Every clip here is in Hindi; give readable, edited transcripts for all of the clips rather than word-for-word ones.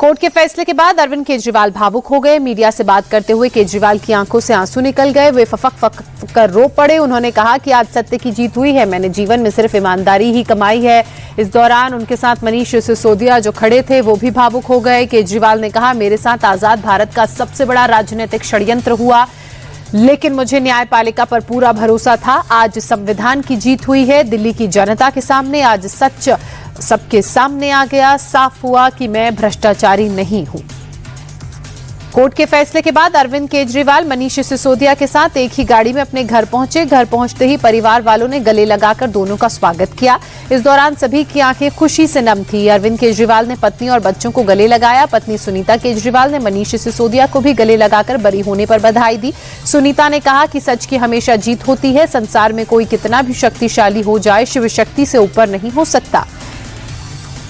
कोर्ट के फैसले के बाद अरविंद केजरीवाल भावुक हो गए। मीडिया से बात करते हुए केजरीवाल की आंखों से आंसू निकल गए। वे फक कर रो पड़े। उन्होंने कहा कि आज सत्य की जीत हुई है। मैंने जीवन में सिर्फ ईमानदारी ही कमाई है। इस दौरान उनके साथ मनीष सिसोदिया जो खड़े थे वो भी भावुक हो गए। केजरीवाल ने कहा, मेरे साथ आजाद भारत का सबसे बड़ा राजनीतिक षड्यंत्र हुआ, लेकिन मुझे न्यायपालिका पर पूरा भरोसा था। आज संविधान की जीत हुई है। दिल्ली की जनता के सामने आज सच सबके सामने आ गया। साफ हुआ कि मैं भ्रष्टाचारी नहीं हूं। कोर्ट के फैसले के बाद अरविंद केजरीवाल मनीष सिसोदिया के साथ एक ही गाड़ी में अपने घर पहुंचे। घर पहुंचते ही परिवार वालों ने गले लगाकर दोनों का स्वागत किया। इस दौरान सभी की आंखें खुशी से नम थी। अरविंद केजरीवाल ने पत्नी और बच्चों को गले लगाया। पत्नी सुनीता केजरीवाल ने मनीष सिसोदिया को भी गले लगाकर बरी होने पर बधाई दी। सुनीता ने कहा कि सच की हमेशा जीत होती है। संसार में कोई कितना भी शक्तिशाली हो जाए, शिव शक्ति से ऊपर नहीं हो सकता।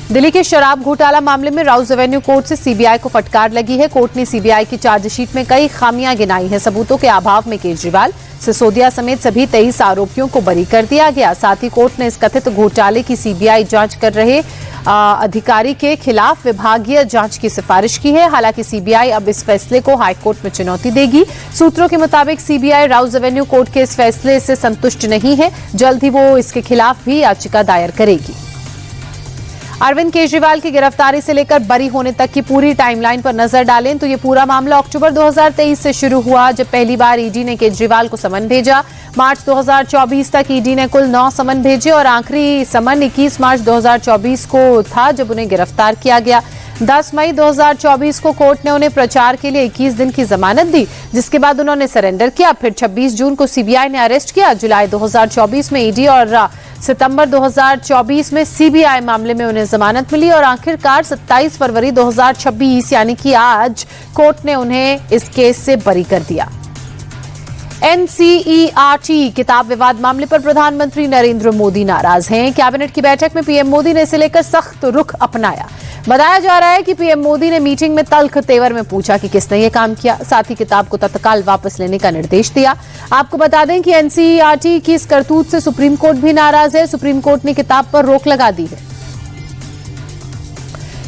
दिल्ली के शराब घोटाला मामले में राउज एवेन्यू कोर्ट से सीबीआई को फटकार लगी है। कोर्ट ने सीबीआई की चार्जशीट में कई खामियां गिनाई हैं। सबूतों के अभाव में केजरीवाल, सिसोदिया समेत सभी 23 आरोपियों को बरी कर दिया गया। साथ ही कोर्ट ने इस कथित घोटाले की सीबीआई जांच कर रहे अधिकारी के खिलाफ विभागीय जांच की सिफारिश की है। हालांकि सीबीआई अब इस फैसले को हाईकोर्ट में चुनौती देगी। सूत्रों के मुताबिक सीबीआई राउज एवेन्यू कोर्ट के इस फैसले से संतुष्ट नहीं है। जल्द ही वो इसके खिलाफ भी याचिका दायर करेगी। अरविंद केजरीवाल की गिरफ्तारी से लेकर बरी होने तक की पूरी टाइमलाइन पर नजर डालें तो ये पूरा मामला अक्टूबर 2023 से शुरू हुआ, जब पहली बार ईडी ने केजरीवाल को समन भेजा। मार्च 2024 तक ईडी ने कुल 9 समन भेजे और आखिरी समन 21 मार्च 2024 को था, जब उन्हें गिरफ्तार किया गया। 10 मई 2024 को कोर्ट ने उन्हें प्रचार के लिए 21 दिन की जमानत दी, जिसके बाद उन्होंने सरेंडर किया। फिर 26 जून को सीबीआई ने अरेस्ट किया। जुलाई 2024 में ईडी और सितंबर 2024 में सीबीआई मामले में उन्हें जमानत मिली और आखिरकार 27 फरवरी 2026 यानी कि आज कोर्ट ने उन्हें इस केस से बरी कर दिया। एनसीईआरटी किताब विवाद मामले पर प्रधानमंत्री नरेंद्र मोदी नाराज हैं। कैबिनेट की बैठक में पीएम मोदी ने इसे लेकर सख्त रुख अपनाया। बताया जा रहा है कि पीएम मोदी ने मीटिंग में तल्ख तेवर में पूछा कि किसने ये काम किया। साथ ही किताब को तत्काल वापस लेने का निर्देश दिया। आपको बता दें कि एनसीईआरटी की इस करतूत से सुप्रीम कोर्ट भी नाराज है। सुप्रीम कोर्ट ने किताब पर रोक लगा दी है।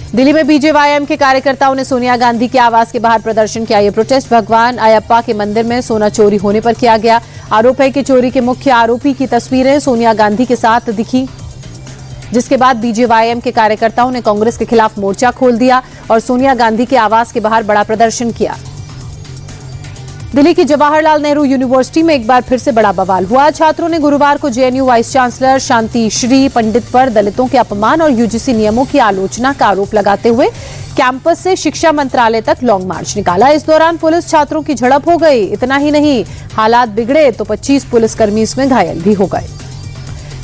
दिल्ली में बीजेवाईएम के कार्यकर्ताओं ने सोनिया गांधी के आवास के बाहर प्रदर्शन किया। ये प्रोटेस्ट भगवान अयप्पा के मंदिर में सोना चोरी होने पर किया गया। आरोप है कि चोरी के मुख्य आरोपी की तस्वीरें सोनिया गांधी के साथ दिखी, जिसके बाद बीजेवाईएम के कार्यकर्ताओं ने कांग्रेस के खिलाफ मोर्चा खोल दिया और सोनिया गांधी के आवास के बाहर बड़ा प्रदर्शन किया। दिल्ली की जवाहरलाल नेहरू यूनिवर्सिटी में एक बार फिर से बड़ा बवाल हुआ। छात्रों ने गुरुवार को जेएनयू वाइस चांसलर शांति श्री पंडित पर दलितों के अपमान और यूजीसी नियमों की आलोचना का आरोप लगाते हुए कैंपस से शिक्षा मंत्रालय तक लॉन्ग मार्च निकाला। इस दौरान पुलिस छात्रों की झड़प हो गई। इतना ही नहीं, हालात बिगड़े तो 25 पुलिसकर्मी इसमें घायल भी हो गए।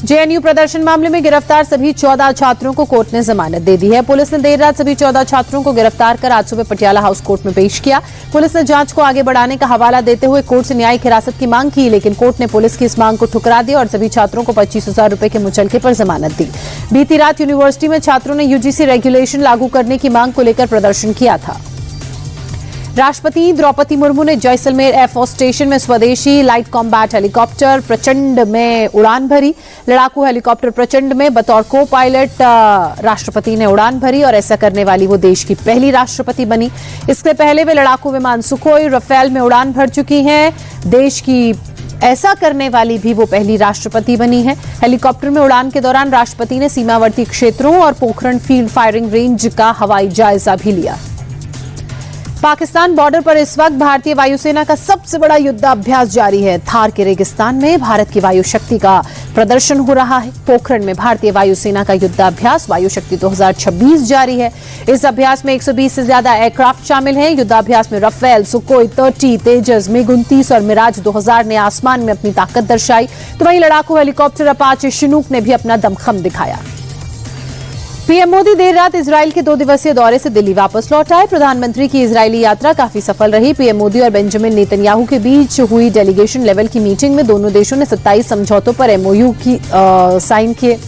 जेएनयू प्रदर्शन मामले में गिरफ्तार सभी 14 छात्रों को कोर्ट ने जमानत दे दी है। पुलिस ने देर रात सभी 14 छात्रों को गिरफ्तार कर आज सुबह पटियाला हाउस कोर्ट में पेश किया। पुलिस ने जांच को आगे बढ़ाने का हवाला देते हुए कोर्ट से न्यायिक हिरासत की मांग की, लेकिन कोर्ट ने पुलिस की इस मांग को ठुकरा दिया और सभी छात्रों को 25,000 रुपए के मुचलके पर जमानत दी। बीती रात यूनिवर्सिटी में छात्रों ने यूजीसी रेगुलेशन लागू करने की मांग को लेकर प्रदर्शन किया था। राष्ट्रपति द्रौपदी मुर्मू ने जैसलमेर एयरफोर्स स्टेशन में स्वदेशी लाइट कॉम्बैट हेलीकॉप्टर प्रचंड में उड़ान भरी। लड़ाकू हेलीकॉप्टर प्रचंड में बतौर को पायलट राष्ट्रपति ने उड़ान भरी और ऐसा करने वाली वो देश की पहली राष्ट्रपति बनी। इससे पहले वे लड़ाकू विमान सुखोई, राफेल में उड़ान भर चुकी हैं। देश की ऐसा करने वाली भी वो पहली राष्ट्रपति बनी है। हेलीकॉप्टर में उड़ान के दौरान राष्ट्रपति ने सीमावर्ती क्षेत्रों और पोखरण फील्ड फायरिंग रेंज का हवाई जायजा भी लिया। पाकिस्तान बॉर्डर पर इस वक्त भारतीय वायुसेना का सबसे बड़ा युद्धाभ्यास जारी है। थार के रेगिस्तान में भारत की वायु शक्ति का प्रदर्शन हो रहा है। पोखरण में भारतीय वायुसेना का युद्धाभ्यास वायु शक्ति 2026 जारी है। इस अभ्यास में 120 से ज्यादा एयरक्राफ्ट शामिल हैं। युद्धाभ्यास में राफेल, सुखोई 30, तेजस, MiG-29 और मिराज 2000 ने आसमान में अपनी ताकत दर्शाई, तो वहीं लड़ाकू हेलीकॉप्टर अपाचे चिनूक ने भी अपना दमखम दिखाया। पीएम मोदी देर रात इजराइल के 2 दिवसीय दौरे से दिल्ली वापस लौट आए। प्रधानमंत्री की इजरायली यात्रा काफी सफल रही। पीएम मोदी और बेंजामिन नेतन्याहू के बीच हुई डेलीगेशन लेवल की मीटिंग में दोनों देशों ने 27 समझौतों पर एमओयू की साइन किए।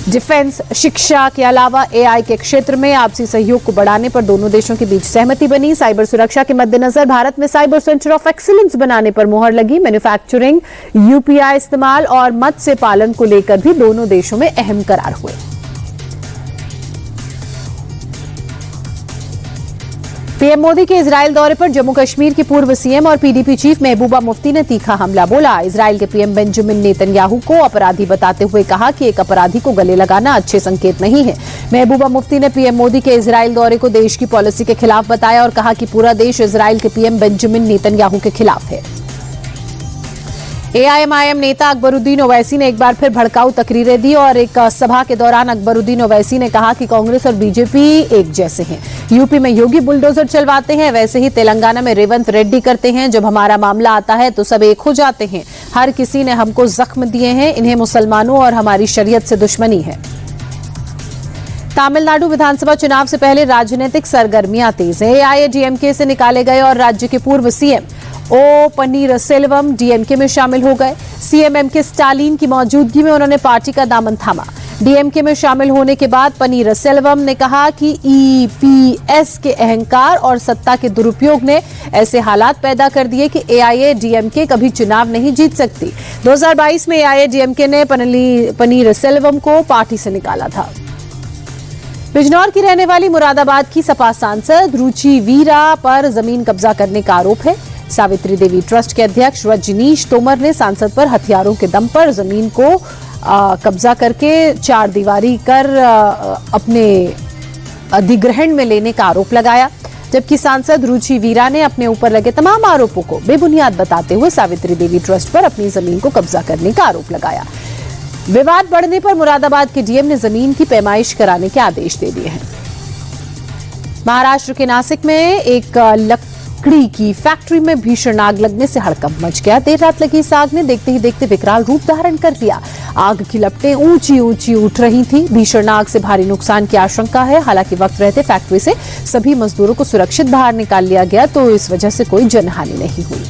डिफेंस, शिक्षा के अलावा एआई के क्षेत्र में आपसी सहयोग को बढ़ाने पर दोनों देशों के बीच सहमति बनी। साइबर सुरक्षा के मद्देनजर भारत में साइबर सेंटर ऑफ एक्सीलेंस बनाने पर मुहर लगी। मैन्युफैक्चरिंग, यूपीआई इस्तेमाल और मत्स्य पालन को लेकर भी दोनों देशों में अहम करार हुए। पीएम मोदी के इजराइल दौरे पर जम्मू कश्मीर की पूर्व सीएम और पीडीपी चीफ महबूबा मुफ्ती ने तीखा हमला बोला। इजराइल के पीएम बेंजामिन नेतन्याहू को अपराधी बताते हुए कहा कि एक अपराधी को गले लगाना अच्छे संकेत नहीं है। महबूबा मुफ्ती ने पीएम मोदी के इजराइल दौरे को देश की पॉलिसी के खिलाफ बताया और कहा कि पूरा देश इजराइल के पीएम बेंजामिन नेतन्याहू के खिलाफ है। एआईएमआईएम नेता अकबरुद्दीन ओवैसी ने एक बार फिर भड़काऊ तकरीरें दी और एक सभा के दौरान अकबरुद्दीन ओवैसी ने कहा कि कांग्रेस और बीजेपी एक जैसे हैं। यूपी में योगी बुलडोजर चलवाते हैं, वैसे ही तेलंगाना में रेवंत रेड्डी करते हैं। जब हमारा मामला आता है तो सब एक हो जाते हैं। हर किसी ने हमको जख्म दिए हैं। इन्हें मुसलमानों और हमारी शरीयत से दुश्मनी है। तमिलनाडु विधानसभा चुनाव से पहले राजनीतिक सरगर्मियां तेज हैं। एआईएडीएमके से निकाले गए और राज्य के पूर्व सीएम ओ पनीरसेल्वम डीएमके में शामिल हो गए। सीएम एमके स्टालिन की मौजूदगी में उन्होंने पार्टी का दामन थामा। डीएमके में शामिल होने के बाद पनीरसेल्वम ने कहा कि ईपीएस के अहंकार और सत्ता के दुरुपयोग ने ऐसे हालात पैदा कर दिए कि एआईएडीएमके कभी चुनाव नहीं जीत सकती। 2022 में एआईएडीएमके ने पनीरसेल्वम को पार्टी से निकाला था। बिजनौर की रहने वाली मुरादाबाद की सपा सांसद रुचि वीरा पर जमीन कब्जा करने का आरोप है। सावित्री देवी ट्रस्ट के अध्यक्ष रजनीश तोमर ने सांसद पर हथियारों के दम पर जमीन को कब्जा करके चार दीवारी कर अपने अधिग्रहण में लेने का आरोप लगाया, जबकि सांसद रुचि वीरा ने अपने ऊपर लगे तमाम आरोपों को बेबुनियाद बताते हुए सावित्री देवी ट्रस्ट पर अपनी जमीन को कब्जा करने का आरोप लगाया। विवाद बढ़ने पर मुरादाबाद के डीएम ने जमीन की पैमाइश कराने के आदेश दे दिए हैं। महाराष्ट्र के नासिक में एक लकड़ी की फैक्ट्री में भीषण आग लगने से हड़कंप मच गया। देर रात लगी इस आग ने देखते ही देखते विकराल रूप धारण कर लिया। आग की लपटें ऊंची ऊंची उठ रही थी। भीषण आग से भारी नुकसान की आशंका है। हालांकि वक्त रहते फैक्ट्री से सभी मजदूरों को सुरक्षित बाहर निकाल लिया गया, तो इस वजह से कोई जनहानि नहीं हुई।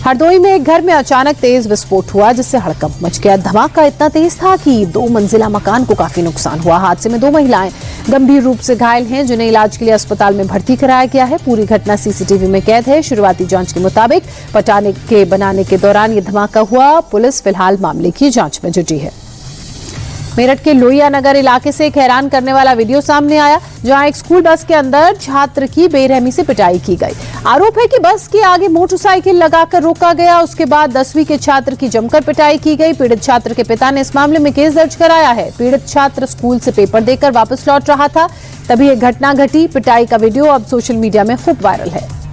हरदोई में एक घर में अचानक तेज विस्फोट हुआ, जिससे हड़कंप मच गया। धमाका इतना तेज था कि 2 मंजिला मकान को काफी नुकसान हुआ। हादसे में 2 महिलाएं गंभीर रूप से घायल हैं, जिन्हें इलाज के लिए अस्पताल में भर्ती कराया गया है। पूरी घटना सीसीटीवी में कैद है। शुरुआती जांच के मुताबिक पटाखे के बनाने के दौरान ये धमाका हुआ। पुलिस फिलहाल मामले की जांच में जुटी है। मेरठ के लोहिया नगर इलाके से एक हैरान करने वाला वीडियो सामने आया, जहां एक स्कूल बस के अंदर छात्र की बेरहमी से पिटाई की गई। आरोप है कि बस के आगे मोटरसाइकिल लगाकर रोका गया। उसके बाद 10वीं के छात्र की जमकर पिटाई की गई। पीड़ित छात्र के पिता ने इस मामले में केस दर्ज कराया है। पीड़ित छात्र स्कूल से पेपर देकर वापस लौट रहा था, तभी यह घटना घटी। पिटाई का वीडियो अब सोशल मीडिया में खूब वायरल है।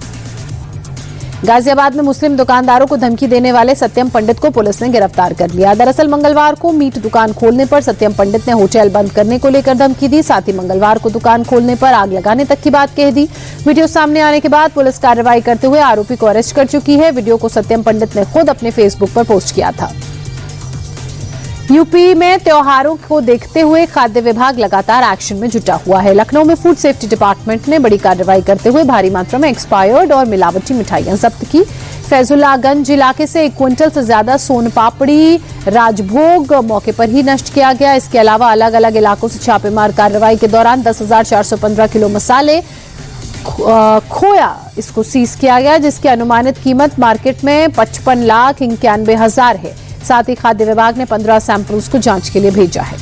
गाजियाबाद में मुस्लिम दुकानदारों को धमकी देने वाले सत्यम पंडित को पुलिस ने गिरफ्तार कर लिया। दरअसल मंगलवार को मीट दुकान खोलने पर सत्यम पंडित ने होटल बंद करने को लेकर धमकी दी। साथ ही मंगलवार को दुकान खोलने पर आग लगाने तक की बात कह दी। वीडियो सामने आने के बाद पुलिस कार्रवाई करते हुए आरोपी को अरेस्ट कर चुकी है। वीडियो को सत्यम पंडित ने खुद अपने फेसबुक पर पोस्ट किया था। यूपी में त्योहारों को देखते हुए खाद्य विभाग लगातार एक्शन में जुटा हुआ है। लखनऊ में फूड सेफ्टी डिपार्टमेंट ने बड़ी कार्रवाई करते हुए भारी मात्रा में एक्सपायर्ड और मिलावटी मिठाइयां जब्त की। फैजुल्लागंज इलाके से 1 क्विंटल से ज्यादा सोन पापड़ी राजभोग मौके पर ही नष्ट किया गया। इसके अलावा अलग अलग इलाकों से छापेमार कार्रवाई के दौरान 10,415 किलो मसाले खोया इसको सीज किया गया, जिसकी अनुमानित कीमत मार्केट में 55,91,000 है। साथ ही खाद्य विभाग ने 15 सैंपल्स को जांच के लिए भेजा है।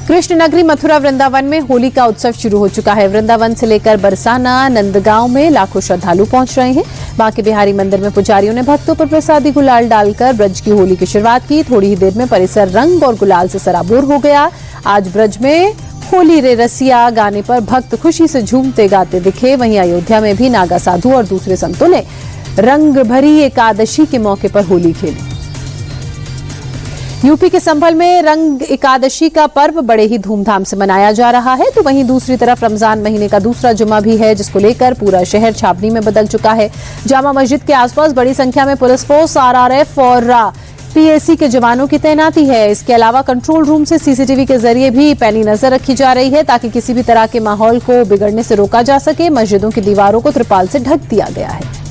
कृष्ण नगरी मथुरा वृंदावन में होली का उत्सव शुरू हो चुका है। वृंदावन से लेकर बरसाना नंदगांव में लाखों श्रद्धालु पहुंच रहे हैं। बांके बिहारी मंदिर में पुजारियों ने भक्तों पर प्रसादी गुलाल डालकर ब्रज की होली की शुरुआत की। थोड़ी ही देर में परिसर रंग और गुलाल से सराबोर हो गया। आज ब्रज में होली रे रसिया गाने पर भक्त खुशी से झूमते गाते दिखे। वहीं अयोध्या में भी नागा साधु और दूसरे संतों ने रंग भरी एकादशी के मौके पर होली खेली। यूपी के संभल में रंग एकादशी का पर्व बड़े ही धूमधाम से मनाया जा रहा है, तो वहीं दूसरी तरफ रमजान महीने का दूसरा जुमा भी है, जिसको लेकर पूरा शहर छावनी में बदल चुका है। जामा मस्जिद के आसपास बड़ी संख्या में पुलिस फोर्स, आरआरएफ और पीएसी के जवानों की तैनाती है। इसके अलावा कंट्रोल रूम से सीसीटीवी के जरिए भी पैनी नजर रखी जा रही है, ताकि किसी भी तरह के माहौल को बिगड़ने से रोका जा सके। मस्जिदों की दीवारों को त्रिपाल से ढक दिया गया है।